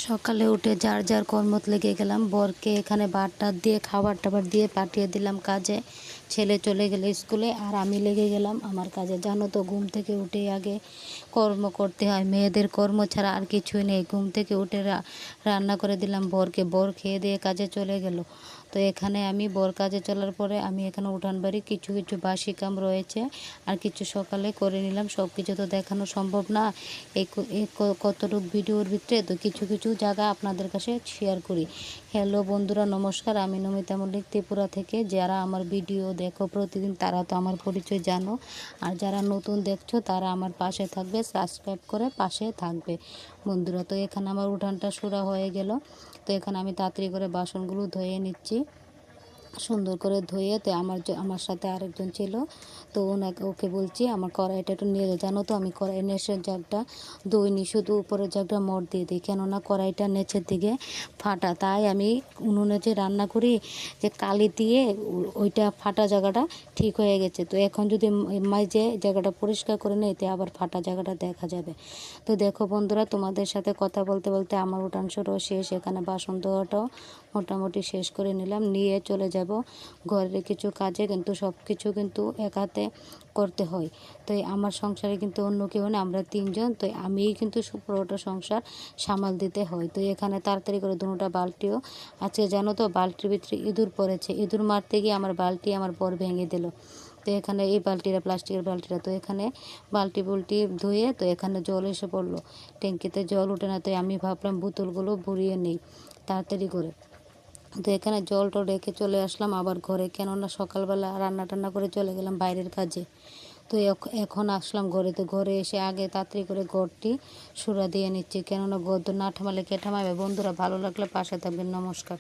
সকালে উঠে যার যার কর্মত লেগে গেলাম। বরকে এখানে ভাত টাত দিয়ে খাবার টাবার দিয়ে পাঠিয়ে দিলাম কাজে। ছেলে চলে গেলে স্কুলে আর আমি লেগে গেলাম আমার কাজে। জানো তো, ঘুম থেকে উঠেই আগে কর্ম করতে হয়, মেয়েদের কর্ম ছাড়া আর কিছুই নেই। ঘুম থেকে উঠে রান্না করে দিলাম বরকে, বর খেয়ে দিয়ে কাজে চলে গেল। তো এখানে আমি বর কাজে চলার পরে আমি এখানে উঠান বাড়ি কিছু কিছু বাসি কাম রয়েছে আর কিছু সকালে করে নিলাম। সব কিছু তো দেখানো সম্ভব না এই কতটুক ভিডিওর ভিতরে, তো কিছু কিছু জায়গা আপনাদের কাছে শেয়ার করি। হ্যালো বন্ধুরা, নমস্কার। আমি নমিতা মল্লিক, ত্রিপুরা থেকে। যারা আমার ভিডিও দেখো প্রতিদিন তারা তো আমার পরিচয় জানো, আর যারা নতুন দেখছো তারা আমার পাশে থাকবে, সাবস্ক্রাইব করে পাশে থাকবে বন্ধুরা। তো এখানে আমার উঠানটা শুরু হয়ে গেল। তো এখানে আমি তাড়াতাড়ি করে বাসনগুলো ধুয়ে নিচ্ছি, সুন্দর করে ধুয়ে। তো আমার সাথে আরেকজন ছিল, তো ওকে বলছি আমার কড়াইটা একটু নিয়ে জানো তো, আমি কড়াই নেচের জাগটা দইনি, শুধু উপরের জাগটা মর দিয়ে দিই, কেননা কড়াইটা নেচের দিকে ফাটা। তাই আমি উনুনে যে রান্না করি, যে কালি দিয়ে ওইটা ফাটা জায়গাটা ঠিক হয়ে গেছে। তো এখন যদি মাঝে জায়গাটা পরিষ্কার করে নেই, তো আবার ফাটা জায়গাটা দেখা যাবে। তো দেখো বন্ধুরা, তোমাদের সাথে কথা বলতে বলতে আমার উঠানসটাও শেষ। এখানে বাসন ধোয়াটাও মোটামুটি শেষ করে নিলাম, নিয়ে চলে যাব ঘরের কিছু কাজে। কিন্তু সব কিছু কিন্তু এক হাতে করতে হয়। তো আমার সংসারে কিন্তু অন্য কেউ নেই, আমরা তিনজন। তো আমিই কিন্তু পুরোটা সংসার সামাল দিতে হয়। তো এখানে তাড়াতাড়ি করে দুটা বালতিও আছে। জানো তো, বালতির ভিতরে ইঁদুর পড়েছে, ইঁদুর মারতে গিয়ে আমার বালতি আমার বর ভেঙে দিল। তো এখানে এই বালতিটা, প্লাস্টিকের বালতিটা, তো এখানে বালতি ধুয়ে, তো এখানে জল এসে পড়লো, ট্যাঙ্কিতে জল ওঠে না। তো আমি ভাবলাম বোতলগুলো ভরিয়ে নিই তাড়াতাড়ি করে। তো এখানে জল টল রেখে চলে আসলাম আবার ঘরে, কেননা সকালবেলা রান্না টান্না করে চলে গেলাম বাইরের কাজে। তো এখন আসলাম ঘরে। তো ঘরে এসে আগে তাড়াতাড়ি করে ঘরটি সুরা দিয়ে নিচ্ছি, কেননা ঘর তো না ঠামালে কে ঠামাবে। বন্ধুরা, ভালো লাগলে পাশে থাকবেন। নমস্কার।